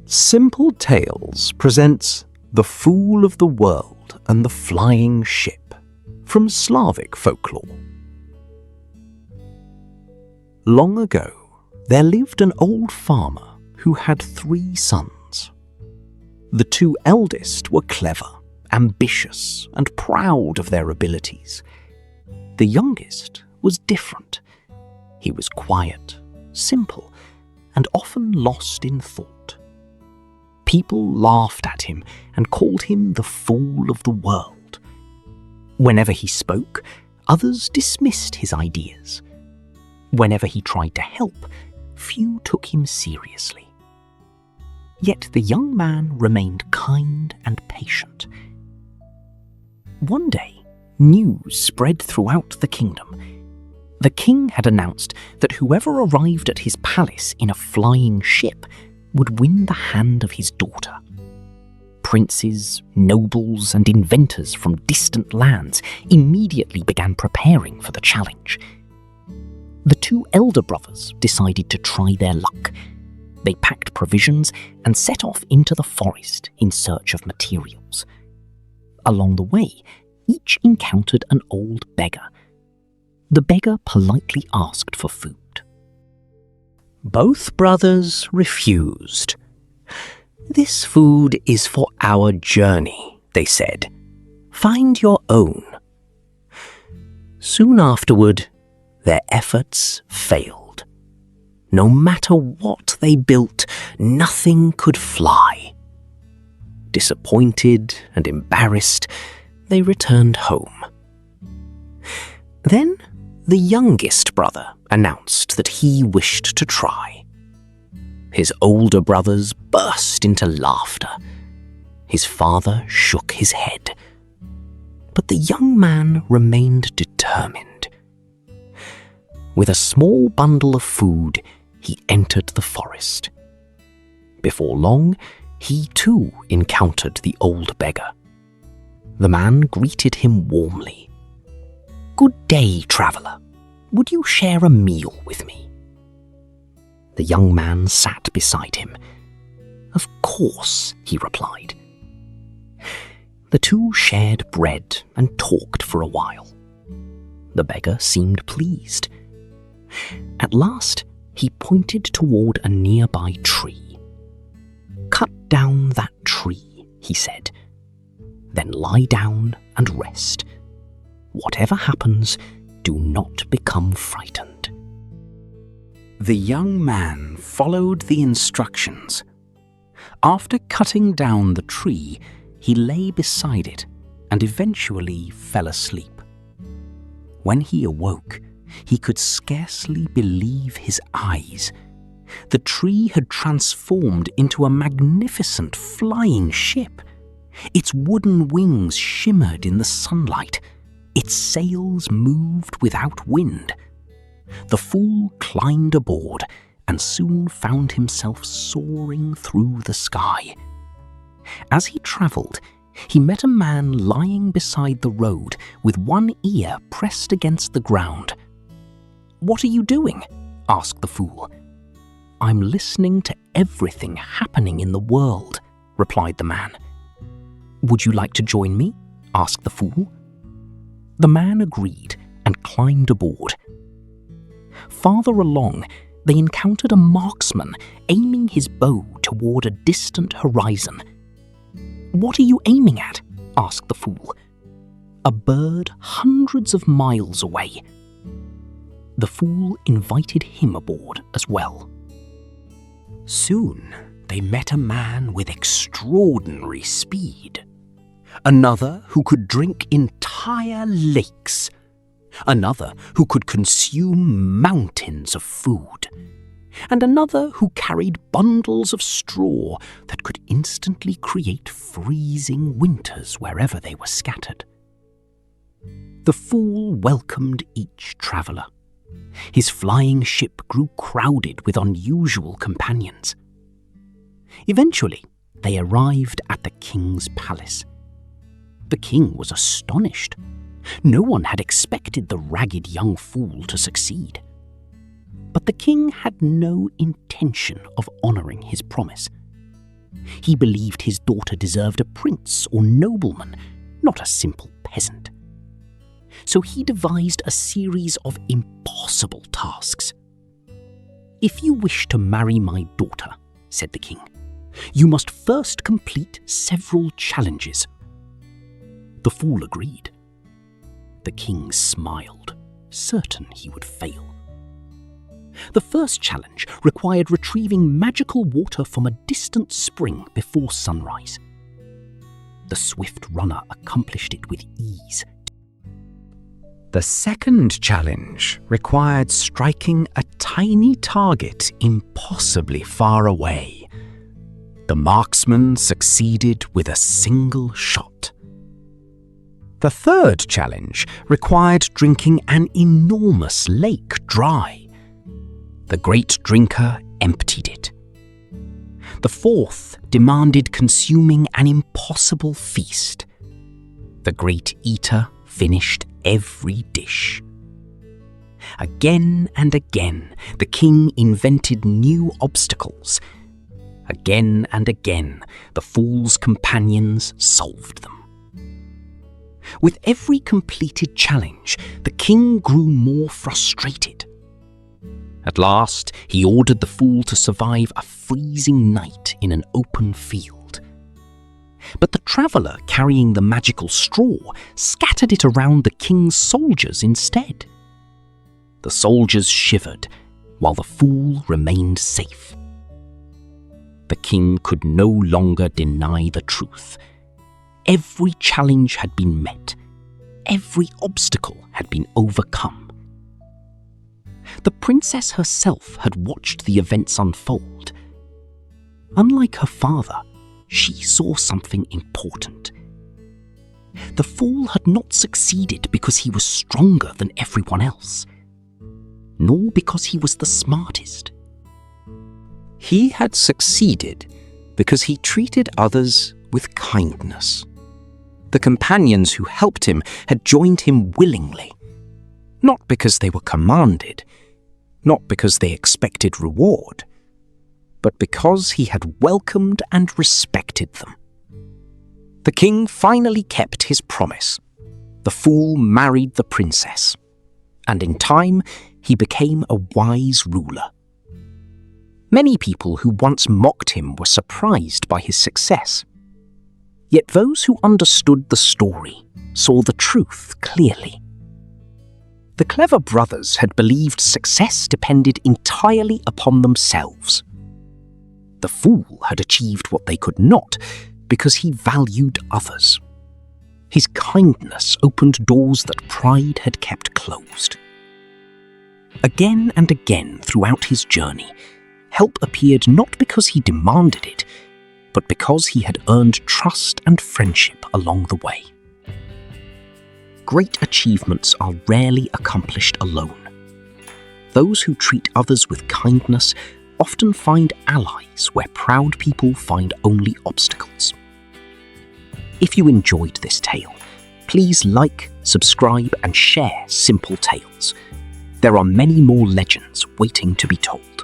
Simple Tales presents The Fool of the World and the Flying Ship from Slavic folklore. Long ago, there lived an old farmer who had 3 sons. The 2 eldest were clever, ambitious, and proud of their abilities. The youngest was different. He was quiet, simple, and often lost in thought. People laughed at him and called him the fool of the world. Whenever he spoke, others dismissed his ideas. Whenever he tried to help, few took him seriously. Yet the young man remained kind and patient. One day, news spread throughout the kingdom. The king had announced that whoever arrived at his palace in a flying ship would win the hand of his daughter. Princes, nobles, and inventors from distant lands immediately began preparing for the challenge. The 2 elder brothers decided to try their luck. They packed provisions and set off into the forest in search of materials. Along the way, each encountered an old beggar. The beggar politely asked for food. Both brothers refused. "This food is for our journey," they said. "Find your own." Soon afterward, their efforts failed. No matter what they built, nothing could fly. Disappointed and embarrassed, they returned home. Then the youngest brother announced that he wished to try. His older brothers burst into laughter. His father shook his head. But the young man remained determined. With a small bundle of food, he entered the forest. Before long, he too encountered the old beggar. The man greeted him warmly. "Good day, traveller. Would you share a meal with me?" The young man sat beside him. "Of course," he replied. The 2 shared bread and talked for a while. The beggar seemed pleased. At last, he pointed toward a nearby tree. "Cut down that tree," he said. "Then lie down and rest. Whatever happens, do not become frightened." The young man followed the instructions. After cutting down the tree, he lay beside it and eventually fell asleep. When he awoke, he could scarcely believe his eyes. The tree had transformed into a magnificent flying ship. Its wooden wings shimmered in the sunlight. Its sails moved without wind. The fool climbed aboard and soon found himself soaring through the sky. As he travelled, he met a man lying beside the road with one ear pressed against the ground. "What are you doing?" asked the fool. "I'm listening to everything happening in the world," replied the man. "Would you like to join me?" asked the fool. The man agreed and climbed aboard. Farther along, they encountered a marksman aiming his bow toward a distant horizon. "What are you aiming at?" asked the fool. "A bird hundreds of miles away." The fool invited him aboard as well. Soon, they met a man with extraordinary speed. Another who could drink entire lakes. Another who could consume mountains of food. And another who carried bundles of straw that could instantly create freezing winters wherever they were scattered. The fool welcomed each traveller. His flying ship grew crowded with unusual companions. Eventually, they arrived at the king's palace. The king was astonished. No one had expected the ragged young fool to succeed. But the king had no intention of honouring his promise. He believed his daughter deserved a prince or nobleman, not a simple peasant. So he devised a series of impossible tasks. "If you wish to marry my daughter," said the king, "you must first complete several challenges." The fool agreed. The king smiled, certain he would fail. The first challenge required retrieving magical water from a distant spring before sunrise. The swift runner accomplished it with ease. The second challenge required striking a tiny target impossibly far away. The marksman succeeded with a single shot. The third challenge required drinking an enormous lake dry. The great drinker emptied it. The fourth demanded consuming an impossible feast. The great eater finished every dish. Again and again, the king invented new obstacles. Again and again, the fool's companions solved them. With every completed challenge, the king grew more frustrated. At last, he ordered the fool to survive a freezing night in an open field. But the traveller carrying the magical straw scattered it around the king's soldiers instead. The soldiers shivered, while the fool remained safe. The king could no longer deny the truth. Every challenge had been met. Every obstacle had been overcome. The princess herself had watched the events unfold. Unlike her father, she saw something important. The fool had not succeeded because he was stronger than everyone else, nor because he was the smartest. He had succeeded because he treated others with kindness. The companions who helped him had joined him willingly, not because they were commanded, not because they expected reward, but because he had welcomed and respected them. The king finally kept his promise. The fool married the princess, and in time he became a wise ruler. Many people who once mocked him were surprised by his success. Yet those who understood the story saw the truth clearly. The clever brothers had believed success depended entirely upon themselves. The fool had achieved what they could not because he valued others. His kindness opened doors that pride had kept closed. Again and again throughout his journey, help appeared not because he demanded it, but because he had earned trust and friendship along the way. Great achievements are rarely accomplished alone. Those who treat others with kindness often find allies where proud people find only obstacles. If you enjoyed this tale, please like, subscribe, and share Simple Tales. There are many more legends waiting to be told.